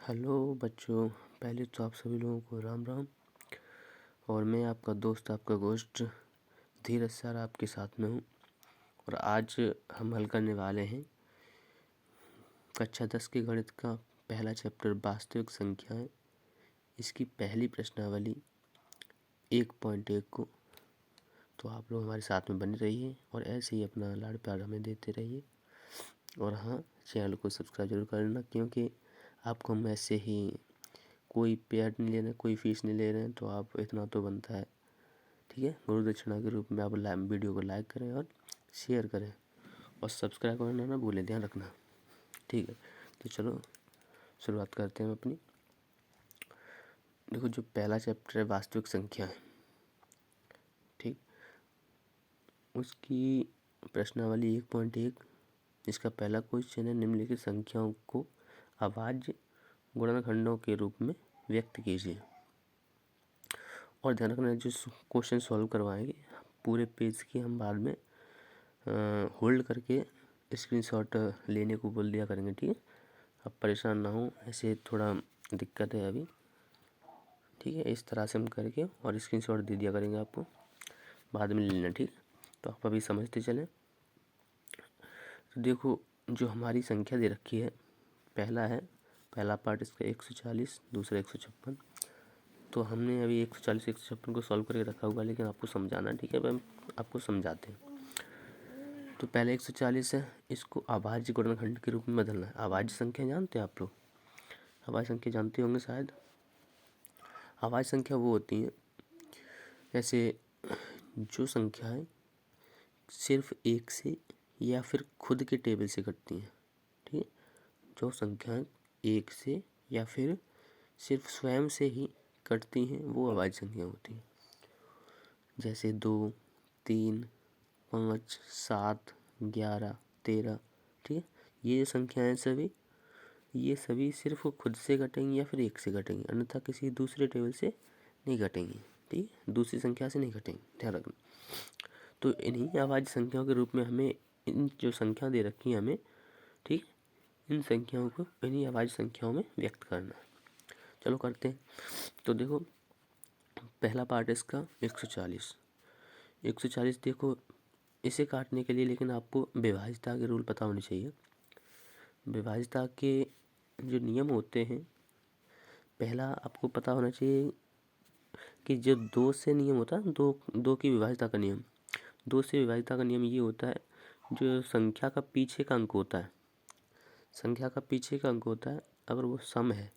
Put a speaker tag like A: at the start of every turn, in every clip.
A: Hello बच्चों, पहले तो आप सभी लोगों को राम राम। और मैं आपका दोस्त, आपका गोष्ट धीरज सर आपके साथ में हूँ। और आज हम हल करने वाले हैं कक्षा 10 के गणित का पहला चैप्टर वास्तविक संख्याएं। इसकी पहली प्रश्नावली 1.1 को। तो आप लोग हमारे साथ में बने रहिए और ऐसे ही अपना लाड़ प्यार हमें देते रहिए। और हाँ, चैनल को सब्सक्राइब जरूर करना, क्योंकि आपको हम ऐसे ही कोई पेड नहीं ले रहे, कोई फीस नहीं ले रहे हैं, तो आप इतना तो बनता है, ठीक है। गुरु दक्षिणा के रूप में आप वीडियो को लाइक करें और शेयर करें और सब्सक्राइब करना ना भूलें, ध्यान रखना, ठीक है। तो चलो शुरुआत करते हैं अपनी। देखो, जो पहला चैप्टर है वास्तविक संख्या है, ठीक, उसकी प्रश्नावली 1.1। इसका पहला क्वेश्चन है, निम्नलिखित संख्याओं को अभाज्य गुणनखंडों के रूप में व्यक्त कीजिए। और ध्यान रखना, जो क्वेश्चन सॉल्व करवाएंगे पूरे पेज की हम बाद में होल्ड करके स्क्रीनशॉट लेने को बोल दिया करेंगे, ठीक है। अब परेशान ना हो, ऐसे थोड़ा दिक्कत है अभी, ठीक है। इस तरह से हम करके और स्क्रीनशॉट दे दिया करेंगे आपको, बाद में ले लेना, ठीक है। तो आप अभी समझते चलें। तो देखो, जो हमारी संख्या दे रखी है, पहला पार्ट इसका 140, दूसरा 156। तो हमने अभी 140 156 को सॉल्व करके रखा हुआ, लेकिन आपको समझाना, ठीक है। हम आपको समझाते हैं। तो पहले 140 है, इसको अभाज्य गुणनखंड के रूप में बदलना है। अभाज्य संख्या जानते हैं आप लोग? अभाज्य संख्या जानते होंगे शायद। अभाज्य संख्या वो होती है, जैसे जो संख्याएं सिर्फ एक से या फिर खुद के टेबल से कटती हैं, ठीक है। जो संख्याएं एक से या फिर सिर्फ स्वयं से ही कटती हैं, वो अभाज्य संख्या होती हैं। जैसे 2, 3, 5, 7, 11, 13, ठीक है। ये जो संख्याएं सभी, ये सभी सिर्फ खुद से घटेंगी या फिर एक से घटेंगी, अन्यथा किसी दूसरे टेबल से नहीं घटेंगी, ठीक है। दूसरी संख्या से नहीं घटेंगी, ध्यान रखना। तो इन्हीं अभाज्य संख्याओं के रूप में हमें इन जो संख्या दे रखी है हमें, ठीक, इन संख्याओं को इन्हीं अभाज्य संख्याओं में व्यक्त करना है। चलो करते हैं। तो देखो, पहला पार्ट इसका 140। देखो, इसे काटने के लिए लेकिन आपको विभाज्यता के रूल पता होने चाहिए। विभाज्यता के जो नियम होते हैं, पहला आपको पता होना चाहिए कि जो 2 से नियम होता है, दो की विभाज्यता का नियम, 2 से विभाज्यता का नियम ये होता है, जो संख्या का पीछे का अंक होता है, संख्या का पीछे का अंक होता है, अगर वो सम है,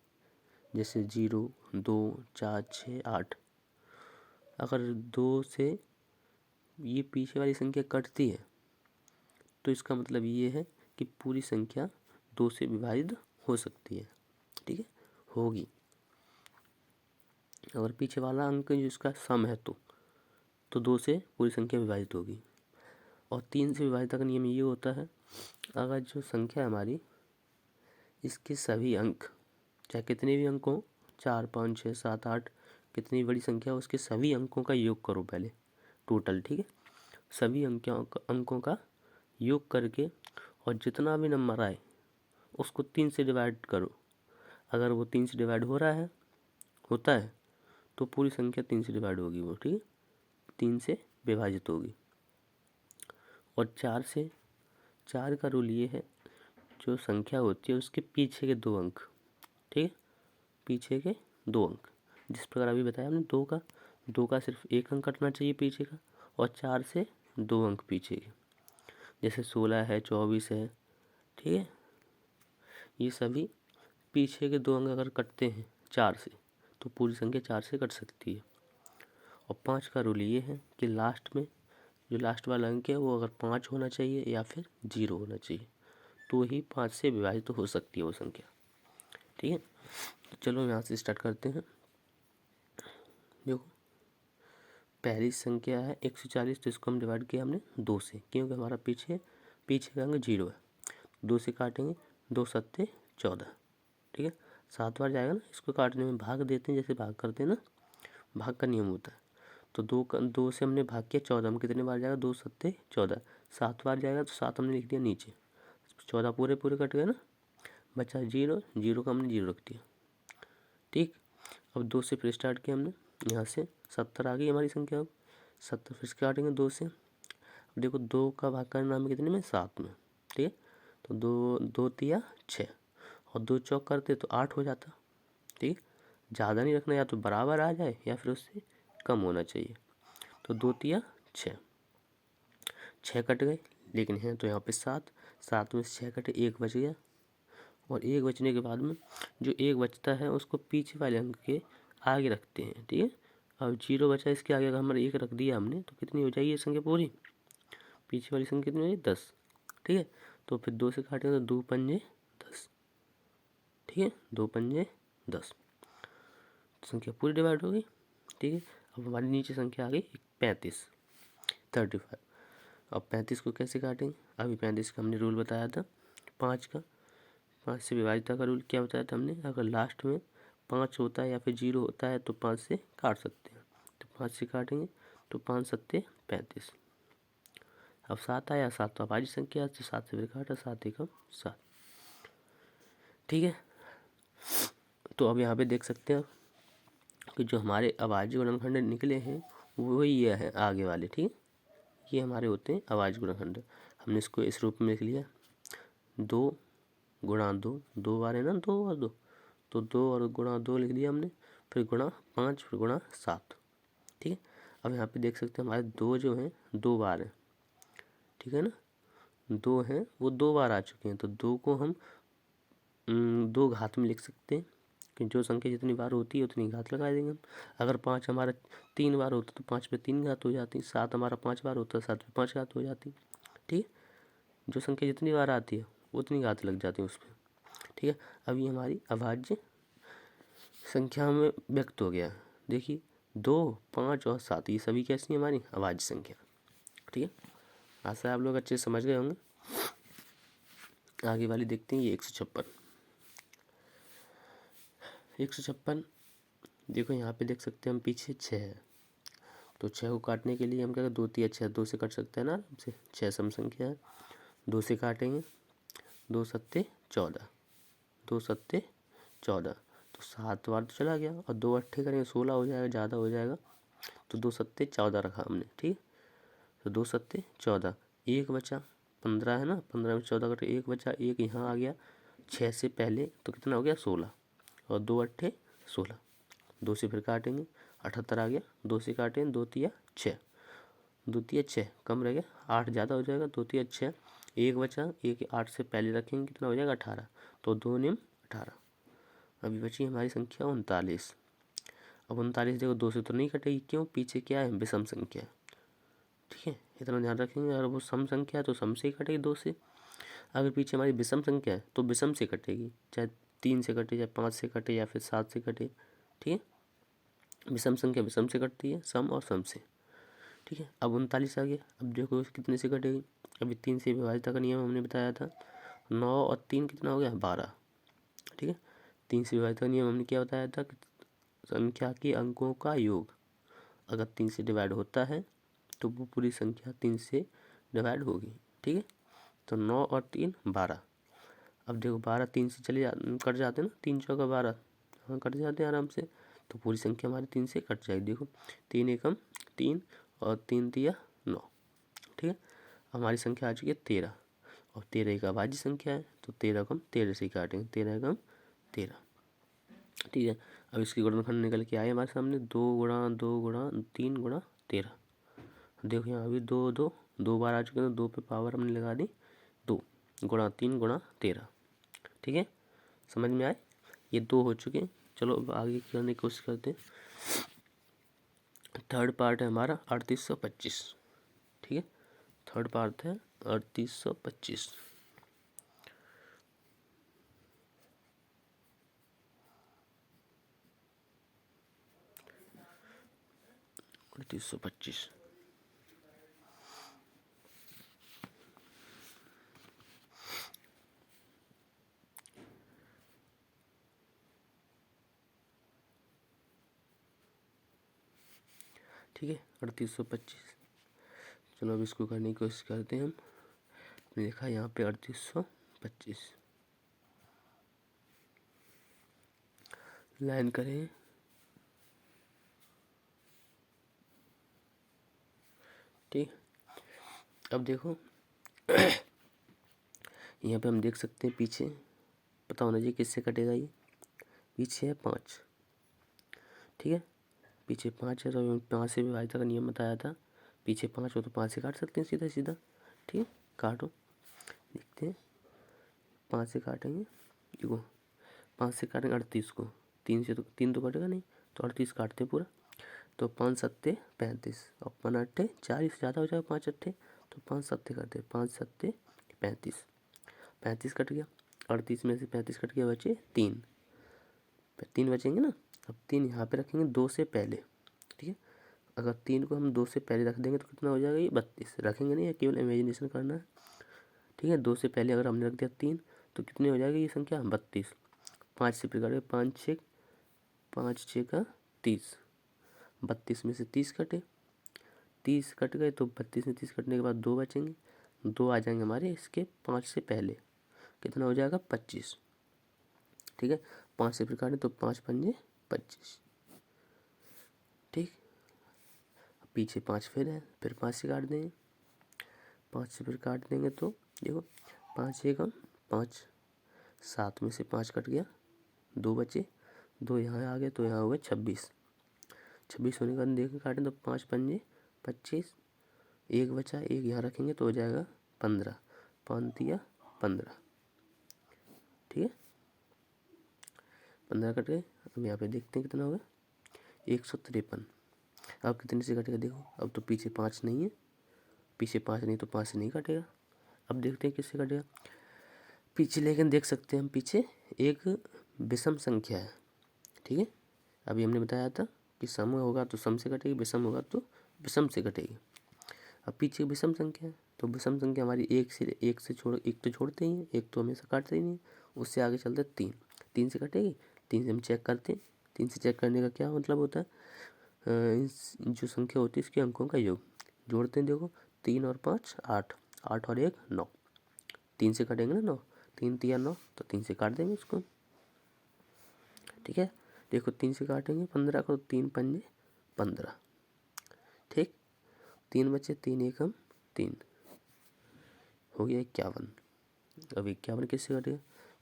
A: जैसे 0, 2, 4, 6, 8, अगर 2 से ये पीछे वाली संख्या कटती है, तो इसका मतलब ये है कि पूरी संख्या 2 से विभाजित हो सकती है, ठीक है, होगी। अगर पीछे वाला अंक जिसका सम है तो 2 से पूरी संख्या विभाजित होगी। और 3 से विभाजित का नियम ये होता है, अगर जो संख्या हमारी, इसके सभी अंक, चाहे कितने भी अंक हों, 4, 5, 6, 7, 8, कितनी बड़ी संख्या हो, उसके सभी अंकों का योग करो पहले, टोटल, ठीक है। सभी अंकों का योग करके और जितना भी नंबर आए उसको 3 से डिवाइड करो। अगर वो 3 से डिवाइड होता है तो पूरी संख्या 3 से डिवाइड होगी वो, ठीक है, 3 से विभाजित होगी। और 4 का रूल ये है, जो संख्या होती है उसके पीछे के 2 अंक, ठीक है, पीछे के 2 अंक, जिस प्रकार अभी बताया हमने, 2 का सिर्फ 1 अंक कटना चाहिए पीछे का, और 4 से 2 अंक पीछे के, जैसे 16 है, 24 है, ठीक है। ये सभी पीछे के 2 अंक अगर कटते हैं 4 से, तो पूरी संख्या 4 से कट सकती है। और 5 का रूल ये है कि लास्ट में जो लास्ट वाला अंक है वो अगर 5 होना चाहिए या फिर 0 होना चाहिए, तो ही 5 से विभाजित हो सकती है वो संख्या, ठीक है। तो चलो यहाँ से स्टार्ट करते हैं। देखो, पहली संख्या है 140, तो इसको हम डिवाइड किया हमने 2 से, क्योंकि हमारा पीछे का अंक 0 है। 2 से काटेंगे, 2 सत्ते 14, ठीक है। 7 बार जाएगा ना, इसको काटने में भाग देते हैं, जैसे भाग करते हैं ना, भाग का नियम होता है। तो 2 से हमने भाग किया 14 में, कितने बार जाएगा, 2 सत्ते 14, 7 बार जाएगा, तो 7 हमने लिख दिया नीचे, 14 पूरे कट गए ना, बचा 0 का हमने 0 रख दिया, ठीक। अब 2 से फिर स्टार्ट किया हमने, यहाँ से 70 आ गई हमारी संख्या। अब 70 फिर काटेंगे 2 से। अब देखो 2 का भाग करना है कितने में, 7 में। ठीक है, तो 2 तिया 6 और 2 चौक करते तो 8 हो जाता। ठीक, ज़्यादा नहीं रखना, या तो बराबर आ जाए या फिर उससे कम होना चाहिए। तो 2 तिया 6, 6 कट गए, लेकिन है तो यहाँ पे 7 में से 6 कटे, 1 बच गया। और 1 बचने के बाद में जो 1 बचता है उसको पीछे वाले अंक के आगे रखते हैं। ठीक है, अब 0 बचा, इसके आगे अगर हमारे 1 रख दिया हमने तो कितनी हो जाएगी ये संख्या पूरी, पीछे वाली संख्या कितनी हो जाएगी, 10। ठीक है, तो फिर 2 से काटेंगे तो 2 पंजे 10। ठीक है, 2 पंजे 10, संख्या पूरी डिवाइड हो गई। ठीक है, अब हमारी नीचे संख्या आ गई 35। अब 35 को कैसे काटेंगे, अभी 35 का हमने रूल बताया था 5 का, 5 से विभाजित का रूल क्या बताया था हमने, अगर लास्ट में 5 होता है या फिर 0 होता है तो 5 से काट सकते हैं। तो 5 से काटेंगे तो 5 सत्ते 35। अब 7 आया, 7 तो अभाज्य संख्या है तो 7 से फिर काटा, 7 एकम 7। ठीक है, तो अब यहाँ पे देख सकते हैं कि जो हमारे अभाज्य गुणनखंड निकले हैं वही ये है आगे वाले। ठीक है, ये हमारे होते हैं अभाज्य गुणनखंड। हमने इसको इस रूप में लिख लिया, 2 गुणा 2, 2 बार है ना, 2 और 2, तो 2 और गुणा 2 लिख दिया हमने, फिर गुणा 5, फिर गुणा 7। ठीक है, अब यहाँ पे देख सकते हैं हमारे 2 जो हैं 2 बार हैं। ठीक है ना, 2 हैं वो 2 बार आ चुके हैं, तो 2 को हम 2 घात में लिख सकते हैं कि जो संख्या जितनी बार होती है उतनी घात लगा देंगे हम। अगर 5 हमारा 3 बार होता तो 5 पे 3 घात हो जाती, 7 हमारा 5 बार होता है 7 पे 5 घात हो जाती। ठीक है, जो संख्या जितनी बार आती है उतनी घात लग जाती है उस पर। ठीक है, अब ये हमारी अभाज्य संख्या में व्यक्त हो गया। देखिए 2, 5 और 7 ये सभी कैसी हैं, हमारी अभाज्य संख्या। ठीक है, आशा है आप लोग अच्छे से समझ गए होंगे। आगे वाली देखते हैं, ये 156। देखो यहाँ पे देख सकते हैं हम, पीछे 6 है तो 6 को काटने के लिए हम क्या करें, 2 तिया 6, 2 से कट सकते हैं ना आराम से, 6 सम संख्या है, 2 से काटेंगे, 2 सत्ते 14, 2 सत्ते 14, तो 7 बार तो चला गया, और 2 अट्ठे करेंगे 16 हो जाएगा, ज़्यादा हो जाएगा, तो 2 सत्ते 14 रखा हमने। ठीक, तो 2 सत्ते 14, 1 बचा, 15 है ना, 15 में 14 कटे, 1 बचा, 1 यहाँ आ गया 6 से पहले, तो कितना हो गया 16, और 2 अट्ठे 16, 2 से फिर काटेंगे 78 आ गया, 2 से काटेंगे 2 तिया 6, 2 तिया 6 कम रह गया, 8 ज़्यादा हो जाएगा, 2 तिया 6, 1 बचा, 1 8 से पहले रखेंगे कितना हो जाएगा 18, तो 2 निम 18। अभी बची हमारी संख्या 39। अब 39 देखो 2 से तो नहीं कटेगी, क्यों, पीछे क्या है, विषम संख्या। ठीक है, इतना ध्यान रखेंगे, अगर वो सम संख्या है तो सम से ही कटेगी 2 से, अगर पीछे हमारी विषम संख्या है तो विषम से कटेगी, चाहे 3 से कटे, चाहे 5 से कटे, या फिर 7 से कटे। ठीक है, विषम संख्या विषम से कटती है, सम और सम से। ठीक है, अब 39 आ गया, अब देखो कितने से कटेगी, अभी 3 से विभाजित का नियम हमने बताया था, 9 और 3 कितना हो गया 12। ठीक है, 3 से विभाजित का नियम हमने क्या बताया था, संख्या के अंकों का योग अगर 3 से डिवाइड होता है तो वो पूरी संख्या 3 से डिवाइड होगी। ठीक है, तो 9 और 3 12। अब देखो 12 3 से कट जाते हैं ना, 3 चौका 12, हाँ कट जाते हैं आराम से, तो पूरी संख्या हमारी 3 से कट जाएगी। देखो 3 एकम 3 और 3 तिया 9। ठीक है, हमारी संख्या आ चुकी है 13, और 13 एक अभाज्य संख्या है, तो 13 को हम 13 से काटेंगे, 13 एकम 13। ठीक है, अब इसकी गुणनखंड निकल के आए हमारे सामने, 2 गुणा 2 गुणा 3 गुणा 13। देखो यहाँ अभी 2 बार आ चुके हैं, 2 पे पावर हमने लगा दी 2 गुणा 3 गुणा 13। ठीक है, समझ में आए, ये 2 हो चुके हैं। चलो अब आगे करने की कोशिश करते हैं। थर्ड पार्ट है हमारा 3825। ठीक है, थर्ड पार्ट है 3825। 3825। ठीक है, 3825। चलो अब इसको करने की कोशिश करते हैं हम। लिखा यहाँ पे 3825, लाइन करें। ठीक, अब देखो यहाँ पे हम देख सकते हैं पीछे पता होना चाहिए किससे कटेगा। ये पीछे है 5, ठीक है, पीछे 5 है तो 5 से विभाज्यता का नियम बताया था। पीछे 5 हो तो 5 से काट सकते हैं सीधा सीधा। ठीक है, काटो, देखते हैं 5 से काटेंगे। देखो 5 से काटेंगे 38 को, 3 से तो 3 तो कटेगा नहीं, तो 38 काटते हैं पूरा। तो 5 सत्ते 35 और 5 अट्ठे 40 से ज़्यादा हो जाएगा 5 अट्ठे, तो 5 सत्ते करते 5 सत्ते 35, 35 कट गया। 38 में से 35 कट गया, बचे 3, 3 बचेंगे ना। अब 3 यहाँ पे रखेंगे 2 से पहले। ठीक है, अगर 3 को हम 2 से पहले रख देंगे तो कितना हो जाएगा, ये 32 रखेंगे नहीं, केवल इमेजिनेशन करना है। ठीक है, 2 से पहले अगर हमने रख दिया 3 तो कितनी हो जाएगी ये संख्या, 32। 5 से प्रकार 5 6 का 30, 32 में से 30 कटे, 30 कट गए तो 32 में 30 कटने के बाद 2 बचेंगे, 2 आ जाएंगे हमारे इसके 5 से पहले, कितना हो जाएगा 25। ठीक है, 5 से प्रकार तो 5 पंजे 25। ठीक, पीछे 5 फिर है, फिर 5 से काट देंगे, 5 से फिर काट देंगे तो देखो 5 एक 5, 7 में से 5 कट गया, 2 बचे, 2 यहाँ आ गए तो यहाँ हो गए 26। 26 होने के बाद देख काटें तो 5 पंजे 25, 1 बचा, 1 यहाँ रखेंगे तो हो जाएगा 15, 5 दिया 15। ठीक है, 15 कट गए। अब यहाँ पे देखते हैं कितना होगा, 153। अब कितने से कटेगा देखो, अब तो पीछे 5 नहीं है, पीछे 5 नहीं तो 5 से नहीं कटेगा। अब देखते हैं किससे कटेगा पीछे, लेकिन देख सकते हैं हम पीछे एक विषम संख्या है। ठीक है, अभी हमने बताया था कि सम होगा तो सम से कटेगी, विषम होगा तो विषम से कटेगी। अब पीछे विषम संख्या है तो विषम संख्या हमारी एक तो छोड़ते ही हैं, एक तो हमेशा काटते ही नहीं, उससे आगे चलते 3, 3 से कटेगी। 3 से हम चेक करते हैं, 3 से चेक करने का क्या मतलब होता है, जो संख्या होती है इसके अंकों का योग जोड़ते हैं। देखो 3 और 5 8, 8 और 1 9, 3 से कटेंगे ना 9, 3 3 9, तो 3 से काट देंगे इसको। ठीक है, देखो 3 से काटेंगे 15 को, 3 पंजे 15। ठीक, 3 बचे, 3 एक 3, हो गया 51। अब 51 किससे कटेगा,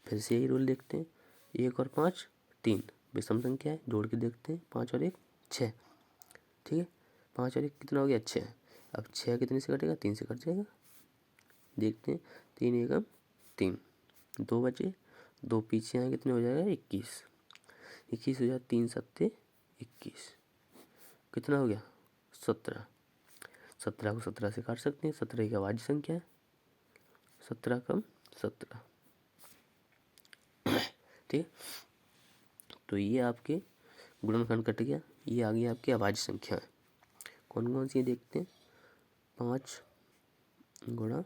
A: फिर से यही रूल देखते हैं, 1 और 5 3 विषम संख्या है, जोड़ के देखते हैं, 5 और 1 6। ठीक है, 5 और 1 कितना हो गया 6। अब 6 कितने से कटेगा, 3 से कट जाएगा। देखते हैं 3 एक 3, 2 बचे, 2 पीछे आए, कितने हो जाएगा 21, 21 हो जाए, 3 सत्ते 21, कितना हो गया 17। 17 को 17 से काट सकते हैं, 17 की अभाज्य संख्या है, 17 कम 17। ठीक, तो ये आपके गुणनखंड कट गया, ये आ गई आपकी अभाज्य संख्या है। कौन कौन सी देखते हैं, 5 गुणा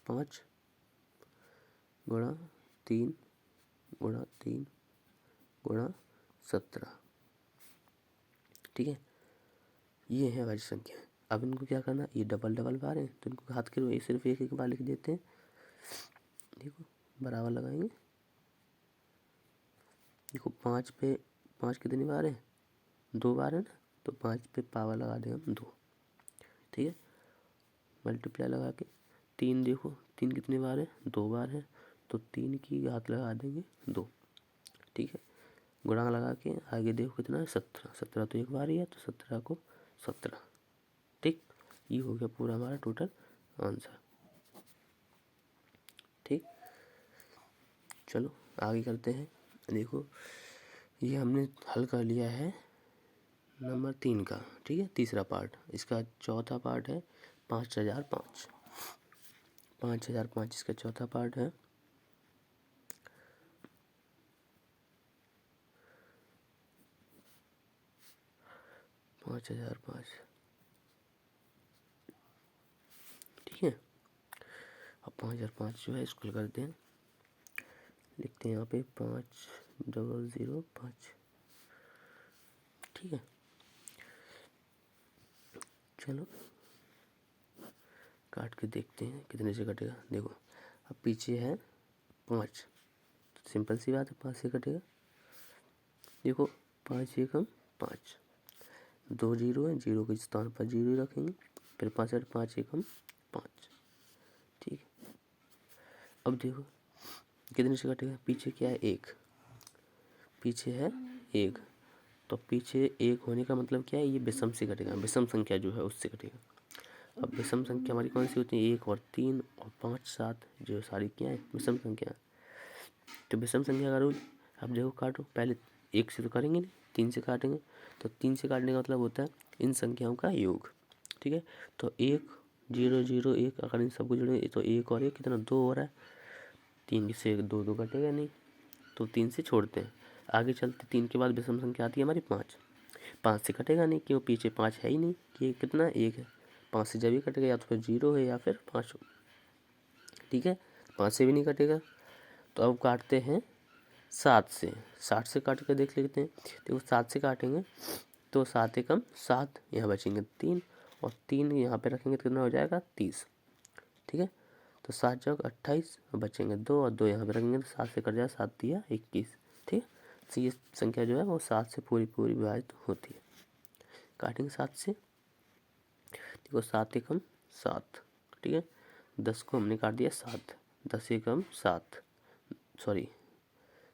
A: 5 गुणा 3 गुणा 3 गुणा 17। ठीक है, ये है अभाज्य संख्या। अब इनको क्या करना, ये डबल डबल बार है तो इनको हाथ के सिर्फ एक एक बार लिख देते हैं। देखो बराबर लगाएंगे, देखो 5 पे 5 कितनी बार है, 2 बार है ना, तो 5 पे पावर लगा दें हम 2। ठीक है, मल्टीप्लाई लगा के 3, देखो 3 कितनी बार है, 2 बार है, तो 3 की घात लगा देंगे 2। ठीक है, गुणा लगा के आगे देखो कितना है 17, 17 तो एक बार ही है तो 17 को 17। ठीक, ये हो गया पूरा हमारा टोटल आंसर। ठीक, चलो आगे करते हैं। देखो ये हमने हल कर लिया है नंबर 3 का। ठीक है, तीसरा पार्ट, इसका चौथा पार्ट है 5005। 5005 इसका चौथा पार्ट है। पाँच हजार पाँच, ठीक है। अब 5005 जो है इसको करते हैं, लिखते हैं यहाँ पे 5005। ठीक है, चलो काट के देखते हैं कितने से कटेगा। देखो अब पीछे है 5, तो सिंपल सी बात है 5 से कटेगा। देखो 5 एकम 5, 2 जीरो है, जीरो के स्थान पर जीरो रखेंगे, फिर 5 एकम 5। ठीक है, अब देखो कितने से कटेगा, पीछे क्या है 1, पीछे है 1, तो पीछे 1 होने का मतलब क्या है, ये विषम से कटेगा, विषम संख्या जो है उससे कटेगा। अब विषम संख्या हमारी कौन सी होती है, 1 और 3 और 5 7, जो सारी क्या है विषम संख्या। तो विषम संख्या का रूल, अब देखो काटो, पहले 1 से तो करेंगे नहीं, 3 से काटेंगे, तो 3 से काटने का मतलब होता है इन संख्याओं का योग। ठीक है, तो 1 0 0 1, अगर इन सबको जोड़ेंगे तो 1 और 1 कितना 2 हो रहा है, 3 से 2 2 कटेगा नहीं, तो 3 से छोड़ते हैं, आगे चलते 3 के बाद विषम संख्या आती है हमारी 5, 5 से कटेगा नहीं, क्यों पीछे 5 है ही नहीं, कि कितना 1 है, 5 से जब ही कटेगा या तो फिर 0 है या फिर 5 हो। ठीक है, 5 से भी नहीं कटेगा, तो अब काटते हैं 7 से, 60 से काट कर देख लेते हैं। देखो 7 से काटेंगे तो 7 एकम 7, यहाँ बचेंगे 3, और 3 यहाँ पे रखेंगे तो कितना हो जाएगा 30। ठीक है, तो 7 चौक 28, बचेंगे 2, और 2 यहाँ पे रखेंगे तो 7 से कट जाएगा, 7 दिया 21। ठीक है, तो ये संख्या जो है वो 7 से पूरी पूरी विभाजित होती है। काटेंगे 7 से, देखो 7 एकम 7। ठीक है, 10 को हमने काट दिया 7, 10 एकम 7, सॉरी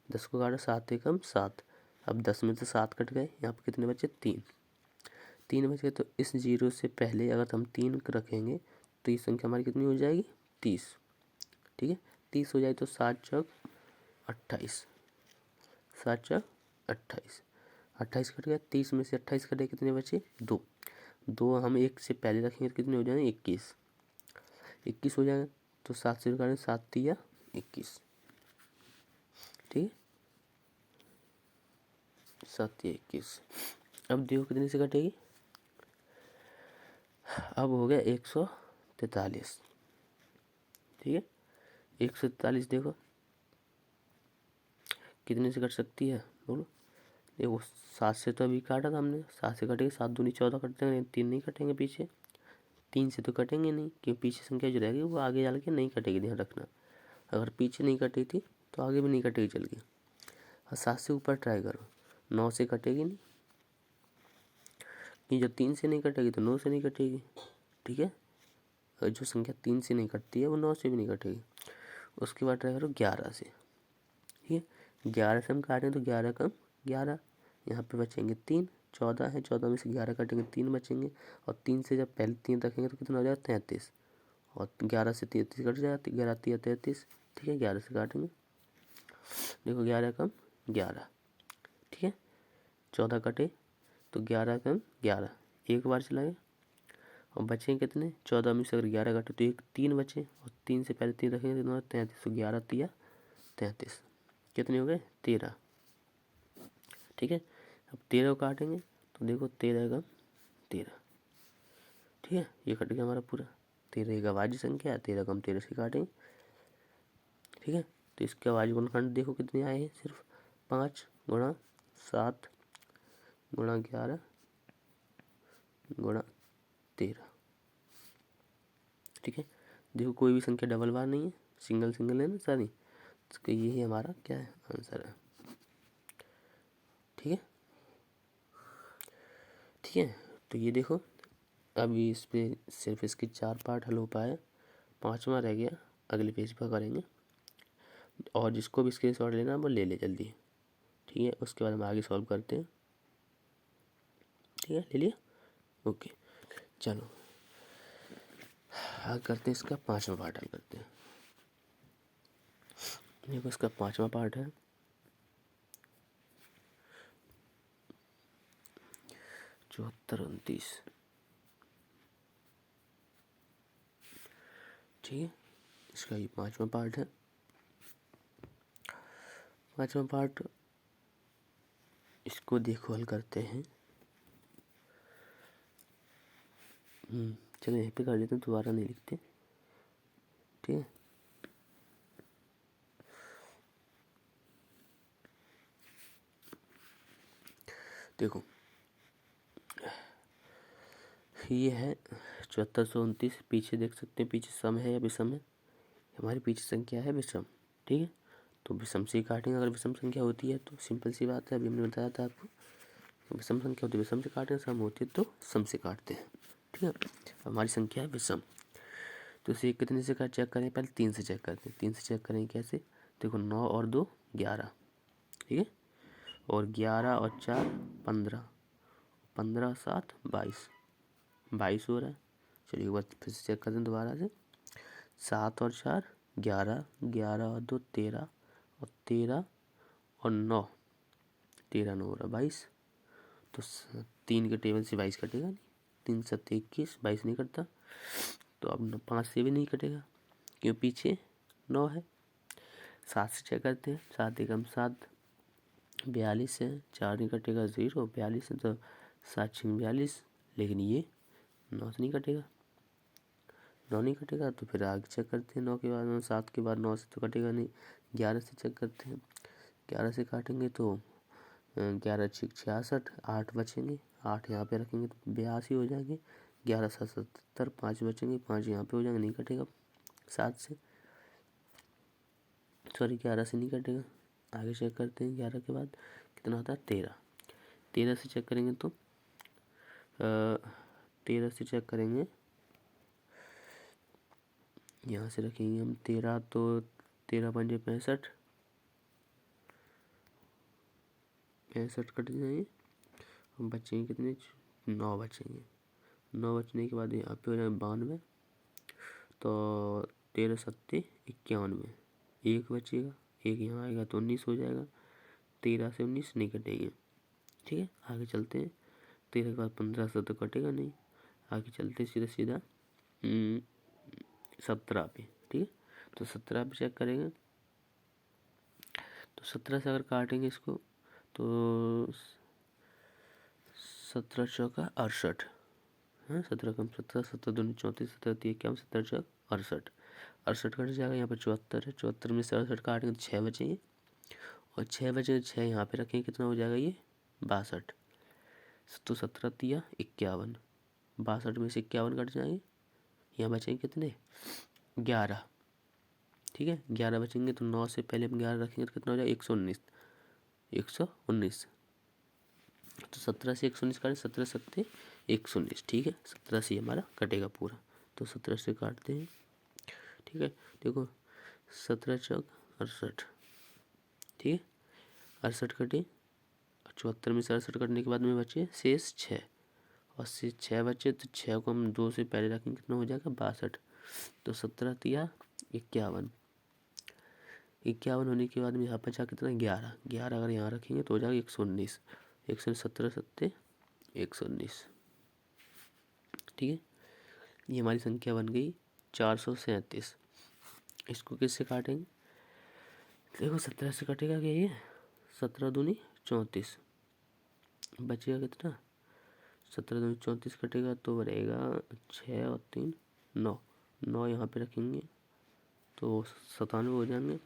A: 10 को काटा 7 एकम 7, अब 10 में से 7 कट गए, यहाँ पे कितने बचे 3, 3 बच गए, तो इस जीरो से पहले अगर हम 3 रखेंगे तो ये संख्या हमारी कितनी हो जाएगी 30। ठीक है, 30 हो जाए तो 7 चौक 28, 7 चौक 28, 28 कट गया, 30 में से 28 कटे कितने बचे 2, 2 हम 1 से पहले रखेंगे तो कितने हो जाएंगे 21, 21 हो जाएगा, तो 7 से करें 7 दिया 21। ठीक है, 7 या 21, अब देखो कितने से कटेगी, अब हो गया 143। ठीक है, 143 देखो कितने से कट सकती है बोलो, देखो 7 से तो अभी काटा था हमने, 7 से कटेंगे, 7 दूनी 14 कटते हैं, 3 नहीं कटेंगे पीछे, 3 से तो कटेंगे नहीं, क्योंकि पीछे संख्या जो रहेगी वो आगे चल के नहीं कटेगी, ध्यान रखना, अगर पीछे नहीं कटी थी तो आगे भी नहीं कटेगी चल के। और 7 से ऊपर ट्राई करो, 9 से कटेगी नहीं, कि जब 3 से नहीं कटेगी तो 9 से नहीं कटेगी। ठीक है, और जो संख्या 3 से नहीं कटती है वो 9 से भी नहीं कटेगी। उसके बाद ट्राई करो 11 से। ठीक है, 11 से हम काटें तो 11 कम 11, यहाँ पे बचेंगे 3, 14 है, 14 में से 11 काटेंगे 3 बचेंगे, और 3 से जब पहले 3 रखेंगे तो कितना हो जाएगा 33, और 11 से 33 कट जाएगा, 11 3 33। ठीक है, 11 से काटेंगे, देखो 11 कम 11। ठीक है, 14 कटे तो 11 कम 11, एक बार चला गया, और बचे कितने 14 में से अगर 11 कटे तो 3 बचे, और 3 से पहले 3 रखेंगे तो 33, तो 11 3 33, कितने हो गए 13। ठीक है, अब 13 को काटेंगे तो देखो 13 कम 13। ठीक है, ये कट गया हमारा पूरा, 13 एक अभाज्य संख्या है, 13 कम 13 से काटेंगे। ठीक है, तो इसके अभाज्य गुणनखंड देखो कितने आए हैं, सिर्फ 5 गुणा 7 गुणा 11 गुणा 13। ठीक है, देखो कोई भी संख्या डबल बार नहीं है, सिंगल सिंगल है ना सारी, तो यही हमारा क्या है आंसर है। ठीक है, ठीक है, तो ये देखो अभी इस पे सिर्फ इसके 4 पार्ट हल हो पाए, 5वां रह गया, अगले पेज पर करेंगे, और जिसको भी स्क्रीनशॉट लेना वो ले ले जल्दी। ठीक है, उसके बाद हम आगे सॉल्व करते हैं। ठीक है, ले लिया, ओके, चलो आगे करते हैं, इसका 5वां पार्ट हल करते हैं। देखो इसका 5वां पार्ट है, 74 29। ठीक है, इसका ये 5वां पार्ट है। 5वां पार्ट, इसको देखो हल करते हैं। चलो यहीं पे कर लेते हैं, दोबारा नहीं लिखते। ठीक है, देखो ये है 7429, पीछे देख सकते हैं, पीछे सम है या विषम है, हमारी पीछे संख्या है विषम। ठीक है, तो विषम से ही काटेंगे। अगर विषम संख्या होती है तो सिंपल सी बात है, अभी हमने बताया था आपको, विषम संख्या होती है विषम से काटेंगे, सम होती है तो सम से काटते हैं। ठीक है, हमारी संख्या है विषम, तो इसे कितने से का चेक करें, पहले 3 से चेक करते हैं। 3 से चेक करें कैसे, देखो 9 और 2 11, ठीक है, और 11 और 4 15, 15 और 7 22, 22 हो रहा है। चलिए एक बार फिर से चेक करते हैं दोबारा से, 7 और 4 11, 11 और 2 13, और 13 और 9 13 9 हो रहा 22, तो 3 के टेबल से 22 कटेगा नहीं, 3 7 21, 22 नहीं कटता। तो अब 5 से भी नहीं कटेगा क्यों, पीछे 9 है। 7 से चेक करते हैं, 7 एकम 7 42 है, 4 नहीं कटेगा 0, 42 है तो 7 6 42, लेकिन ये 9 से नहीं कटेगा, 9 नहीं कटेगा। तो फिर आगे चेक करते हैं, 9 के बाद 7 के बाद 9 से तो कटेगा नहीं। 11 से चेक करते हैं, 11 से काटेंगे तो 11 6 66, 8 बचेंगे, 8 यहाँ पे रखेंगे तो 82 हो जाएंगे। 11 7 77, 5 बचेंगे, 5 यहाँ पे हो जाएंगे, नहीं कटेगा 7 से, सॉरी 11 से नहीं कटेगा। आगे चेक करते हैं, 11 के बाद कितना होता है 13, 13 से चेक करेंगे तो 13 से चेक करेंगे, यहाँ से रखेंगे हम 13, तो 13 पंजे 65, 65 कट जाएंगे, हम बचेंगे कितने 9 बचेंगे। 9 बचने के बाद यहाँ पे हो जाएगा 92, तो 13 7 91, 1 बचेगा, 1 यहाँ आएगा तो 19 हो जाएगा। 13 से 19 नहीं कटेंगे, ठीक है। आगे चलते हैं, 13 के बाद 15 से तो कटेगा नहीं, आगे चलते सीधा सीधा 17 पे, ठीक है। तो 17 पे चेक करेंगे, तो 17 से अगर काटेंगे इसको तो 17 चौका 68, हाँ 17 कम 17, 17 दूनी 34, 17 3 क्या 17 चौक 68, 68 कट जाएगा। यहाँ पर 74 है, 74 में से 68 काटेंगे तो 6 बचेंगे, और 6 बचे 6 यहाँ पे रखेंगे, कितना हो जाएगा ये 62, तो 17 तिया 51, 62 में से 51 कट जाएंगे, यहाँ बचेंगे कितने 11, ठीक है। 11 बचेंगे तो 9 से पहले हम 11 रखेंगे तो कितना हो जाएगा 119, 119, तो 17 से 119 काटें, 17 7 119, ठीक है। 17 से हमारा कटेगा पूरा, तो 17 से काटते हैं, ठीक है। देखो 17 चौक 68, ठीक है, 68 कटे, 74 में से 68 कटने के बाद में बचे शेष 6, और से 6 बचे तो 6 को हम 2 से पहले रखेंगे, कितना हो जाएगा 62, तो 17 तिया 51, 51 होने के बाद में यहाँ बचा कितना 11, 11 अगर यहाँ रखेंगे तो हो जाएगा 119, 117 7 119, ठीक है। ये हमारी संख्या बन गई 437। इसको किससे काटेंगे, देखो 17 से कटेगा क्या ये, 17 दूनी 34, बचेगा कितना 17 दूनी 34 कटेगा तो रहेगा 6 और 3 9, 9 यहाँ पे रखेंगे तो 97 हो जाएंगे।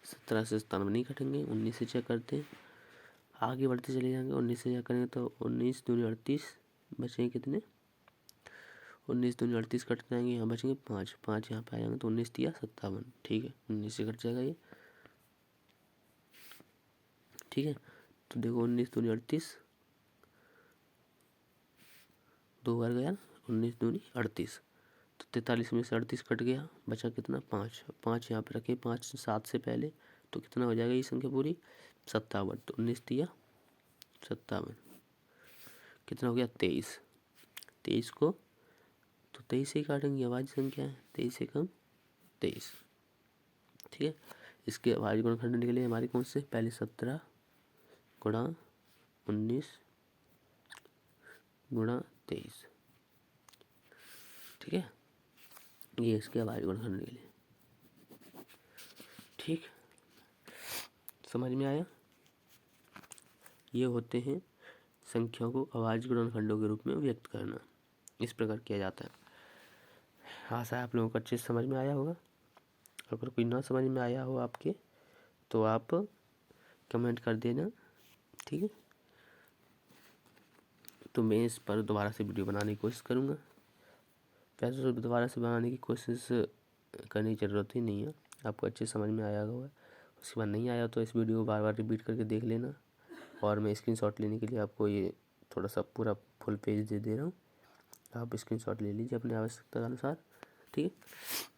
A: 17 से 97 नहीं कटेंगे, 19 से चेक करते हैं, आगे बढ़ते चले जाएंगे। 19 से चेक करेंगे तो 19 दूनी 38, बचेंगे कितने 19 दूनी 38 कट जाएंगे, यहाँ बचेंगे 5, 5 यहाँ पे आ जाएंगे तो 19 तिया 57, ठीक है, 19 से कट जाएगा ये, ठीक है। तो देखो 19 दूनी 38, 2 बार गया, 19 दूनी 38, तो 43 में से 38 कट गया, बचा कितना 5, 5 यहाँ पे रखें, 5 7 से पहले, तो कितना हो जाएगा ये संख्या पूरी 57, तो 19 तिया 57, कितना हो गया 23, 23 को तो 23 से ही काटेंगे, अभाज्य संख्या है 23 से कम 23, ठीक है। इसके अभाज्य गुणनखंड के लिए हमारे कौन से, पहले 17 गुणा 19 गुणा 23, ठीक है, ये इसके अभाज्य गुणनखंड के लिए, ठीक, समझ में आया। ये होते हैं संख्याओं को अभाज्य गुणनखंडों के रूप में व्यक्त करना, इस प्रकार किया जाता है। आशा है आप लोगों को अच्छे से समझ में आया होगा। अगर कोई ना समझ में आया हो आपके तो आप कमेंट कर देना, ठीक है। तो मैं इस पर दोबारा से वीडियो बनाने की कोशिश करूँगा। वैसे तो दोबारा से बनाने की कोशिश करने की ज़रूरत ही नहीं है, आपको अच्छे समझ में आया होगा। उसके बाद नहीं आया तो इस वीडियो को बार बार रिपीट करके देख लेना। और मैं स्क्रीनशॉट लेने के लिए आपको ये थोड़ा सा पूरा फुल पेज दे रहा हूँ, आप स्क्रीनशॉट ले लीजिए अपने आवश्यकता के अनुसार। ठीक है।